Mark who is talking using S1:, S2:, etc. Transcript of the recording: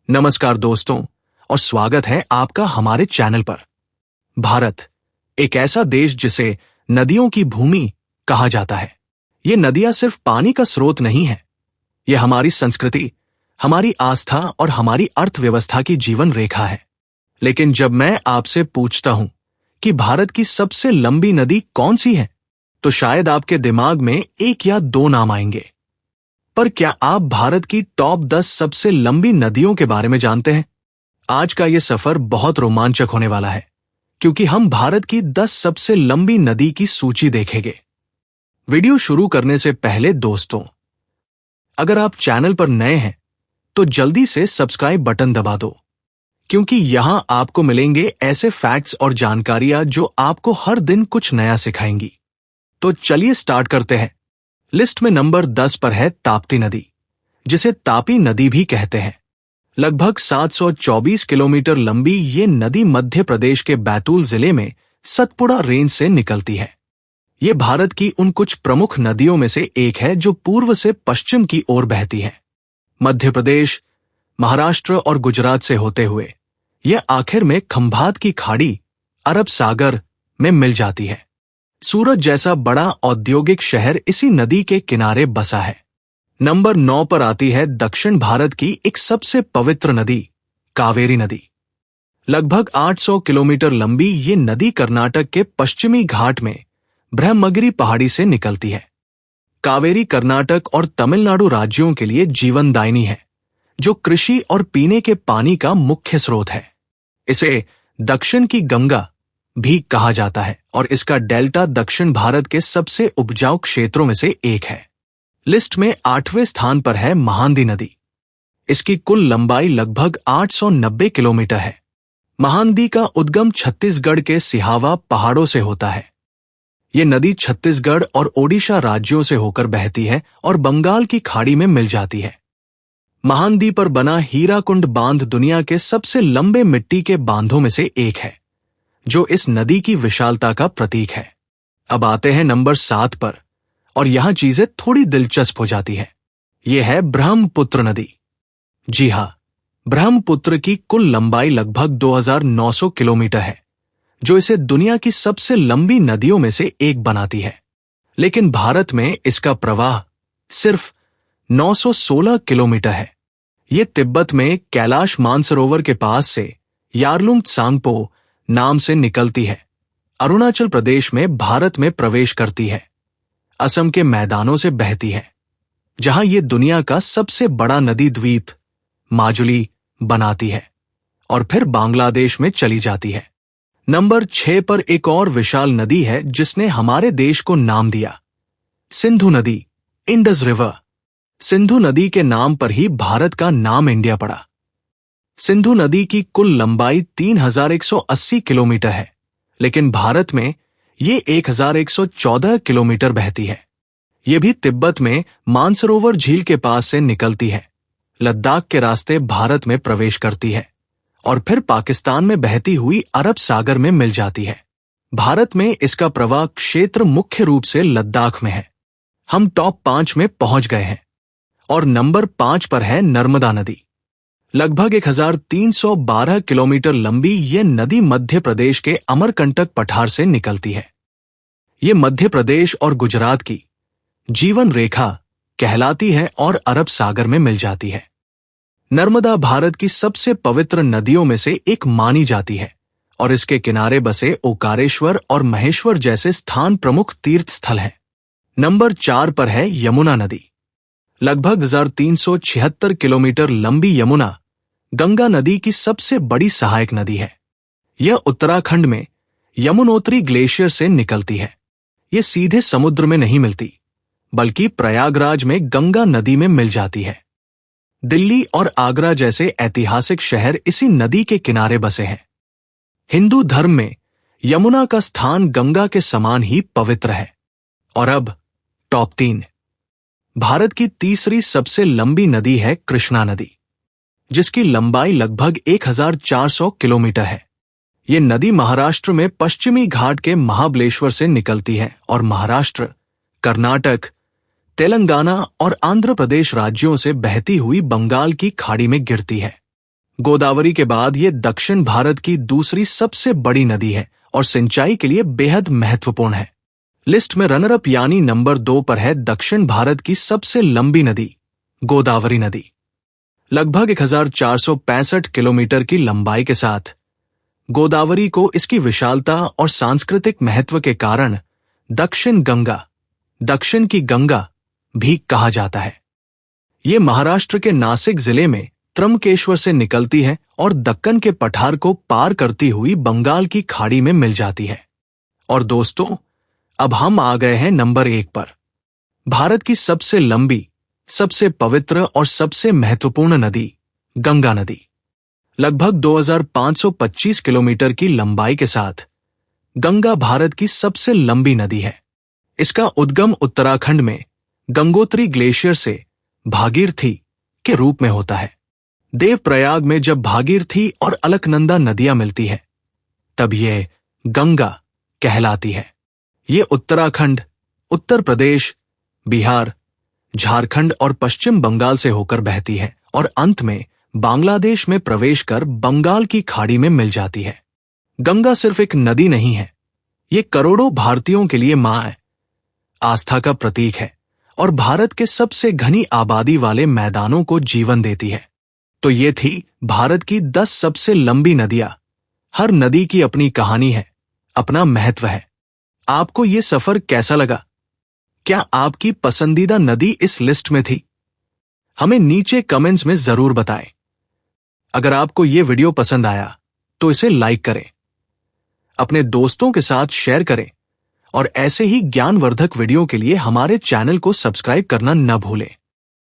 S1: नमस्कार दोस्तों और स्वागत है आपका हमारे चैनल पर। भारत एक ऐसा देश जिसे नदियों की भूमि कहा जाता है। ये नदियां सिर्फ पानी का स्रोत नहीं है, ये हमारी संस्कृति, हमारी आस्था और हमारी अर्थव्यवस्था की जीवन रेखा है। लेकिन जब मैं आपसे पूछता हूं कि भारत की सबसे लंबी नदी कौन सी है, तो शायद आपके दिमाग में एक या दो नाम आएंगे। पर क्या आप भारत की टॉप 10 सबसे लंबी नदियों के बारे में जानते हैं? आज का यह सफर बहुत रोमांचक होने वाला है, क्योंकि हम भारत की 10 सबसे लंबी नदी की सूची देखेंगे। वीडियो शुरू करने से पहले दोस्तों, अगर आप चैनल पर नए हैं तो जल्दी से सब्सक्राइब बटन दबा दो, क्योंकि यहां आपको मिलेंगे ऐसे फैक्ट्स और जानकारियां जो आपको हर दिन कुछ नया सिखाएंगी। तो चलिए स्टार्ट करते हैं। लिस्ट में नंबर 10 पर है ताप्ती नदी, जिसे तापी नदी भी कहते हैं। लगभग 724 किलोमीटर लंबी ये नदी मध्य प्रदेश के बैतूल जिले में सतपुड़ा रेंज से निकलती है। ये भारत की उन कुछ प्रमुख नदियों में से एक है जो पूर्व से पश्चिम की ओर बहती है। मध्य प्रदेश, महाराष्ट्र और गुजरात से होते हुए यह आखिर में खंभात की खाड़ी, अरब सागर में मिल जाती है। सूरत जैसा बड़ा औद्योगिक शहर इसी नदी के किनारे बसा है। नंबर 9 पर आती है दक्षिण भारत की एक सबसे पवित्र नदी, कावेरी नदी। लगभग 800 किलोमीटर लंबी ये नदी कर्नाटक के पश्चिमी घाट में ब्रह्मगिरी पहाड़ी से निकलती है। कावेरी कर्नाटक और तमिलनाडु राज्यों के लिए जीवनदायिनी है, जो कृषि और पीने के पानी का मुख्य स्रोत है। इसे दक्षिण की गंगा भी कहा जाता है और इसका डेल्टा दक्षिण भारत के सबसे उपजाऊ क्षेत्रों में से एक है। लिस्ट में 8वें स्थान पर है महानदी नदी। इसकी कुल लंबाई लगभग 890 किलोमीटर है। महानदी का उद्गम छत्तीसगढ़ के सिहावा पहाड़ों से होता है। ये नदी छत्तीसगढ़ और ओडिशा राज्यों से होकर बहती है और बंगाल की खाड़ी में मिल जाती है। महानदी पर बना हीराकुंड बांध दुनिया के सबसे लंबे मिट्टी के बांधों में से एक है, जो इस नदी की विशालता का प्रतीक है। अब आते हैं नंबर 7 पर, और यहां चीजें थोड़ी दिलचस्प हो जाती है। यह है ब्रह्मपुत्र नदी। जी हां, ब्रह्मपुत्र की कुल लंबाई लगभग 2900 किलोमीटर है, जो इसे दुनिया की सबसे लंबी नदियों में से एक बनाती है। लेकिन भारत में इसका प्रवाह सिर्फ 916 किलोमीटर है। यह तिब्बत में कैलाश मानसरोवर के पास से यारलुंग त्सांगपो नाम से निकलती है, अरुणाचल प्रदेश में भारत में प्रवेश करती है, असम के मैदानों से बहती है, जहां यह दुनिया का सबसे बड़ा नदी द्वीप माजुली बनाती है, और फिर बांग्लादेश में चली जाती है। नंबर 6 पर एक और विशाल नदी है जिसने हमारे देश को नाम दिया, सिंधु नदी, इंडस रिवर। सिंधु नदी के नाम पर ही भारत का नाम इंडिया पड़ा। सिंधु नदी की कुल लंबाई 3180 किलोमीटर है, लेकिन भारत में ये 1114 किलोमीटर बहती है। ये भी तिब्बत में मानसरोवर झील के पास से निकलती है, लद्दाख के रास्ते भारत में प्रवेश करती है और फिर पाकिस्तान में बहती हुई अरब सागर में मिल जाती है। भारत में इसका प्रवाह क्षेत्र मुख्य रूप से लद्दाख में है। हम टॉप 5 में पहुंच गए हैं और नंबर 5 पर है नर्मदा नदी। लगभग 1312 किलोमीटर लंबी ये नदी मध्य प्रदेश के अमरकंटक पठार से निकलती है। ये मध्य प्रदेश और गुजरात की जीवन रेखा कहलाती है और अरब सागर में मिल जाती है। नर्मदा भारत की सबसे पवित्र नदियों में से एक मानी जाती है और इसके किनारे बसे ओकारेश्वर और महेश्वर जैसे स्थान प्रमुख तीर्थ स्थल हैं। नंबर 4 पर है यमुना नदी। लगभग 1376 किलोमीटर लंबी यमुना गंगा नदी की सबसे बड़ी सहायक नदी है। यह उत्तराखंड में यमुनोत्री ग्लेशियर से निकलती है। यह सीधे समुद्र में नहीं मिलती, बल्कि प्रयागराज में गंगा नदी में मिल जाती है। दिल्ली और आगरा जैसे ऐतिहासिक शहर इसी नदी के किनारे बसे हैं। हिंदू धर्म में यमुना का स्थान गंगा के समान ही पवित्र है। और अब टॉप 3। भारत की तीसरी सबसे लंबी नदी है कृष्णा नदी, जिसकी लंबाई लगभग 1400 किलोमीटर है। ये नदी महाराष्ट्र में पश्चिमी घाट के महाबलेश्वर से निकलती है और महाराष्ट्र, कर्नाटक, तेलंगाना और आंध्र प्रदेश राज्यों से बहती हुई बंगाल की खाड़ी में गिरती है। गोदावरी के बाद ये दक्षिण भारत की दूसरी सबसे बड़ी नदी है और सिंचाई के लिए बेहद महत्वपूर्ण है। लिस्ट में रनर अप यानी नंबर 2 पर है दक्षिण भारत की सबसे लंबी नदी गोदावरी नदी। लगभग 1465 किलोमीटर की लंबाई के साथ गोदावरी को इसकी विशालता और सांस्कृतिक महत्व के कारण दक्षिण की गंगा भी कहा जाता है। ये महाराष्ट्र के नासिक जिले में त्रंबकेश्वर से निकलती है और दक्कन के पठार को पार करती हुई बंगाल की खाड़ी में मिल जाती है। और दोस्तों, अब हम आ गए हैं नंबर 1 पर, भारत की सबसे लंबी, सबसे पवित्र और सबसे महत्वपूर्ण नदी गंगा नदी। लगभग 2525 किलोमीटर की लंबाई के साथ गंगा भारत की सबसे लंबी नदी है। इसका उद्गम उत्तराखंड में गंगोत्री ग्लेशियर से भागीरथी के रूप में होता है। देवप्रयाग में जब भागीरथी और अलकनंदा नदियां मिलती है तब यह गंगा कहलाती है। ये उत्तराखंड, उत्तर प्रदेश, बिहार, झारखंड और पश्चिम बंगाल से होकर बहती है और अंत में बांग्लादेश में प्रवेश कर बंगाल की खाड़ी में मिल जाती है। गंगा सिर्फ एक नदी नहीं है, ये करोड़ों भारतीयों के लिए मां है, आस्था का प्रतीक है और भारत के सबसे घनी आबादी वाले मैदानों को जीवन देती है। तो ये थी भारत की 10 सबसे लंबी नदियां। हर नदी की अपनी कहानी है, अपना महत्व है। आपको ये सफर कैसा लगा? क्या आपकी पसंदीदा नदी इस लिस्ट में थी? हमें नीचे कमेंट्स में जरूर बताएं। अगर आपको ये वीडियो पसंद आया तो इसे लाइक करें, अपने दोस्तों के साथ शेयर करें और ऐसे ही ज्ञानवर्धक वीडियो के लिए हमारे चैनल को सब्सक्राइब करना न भूलें।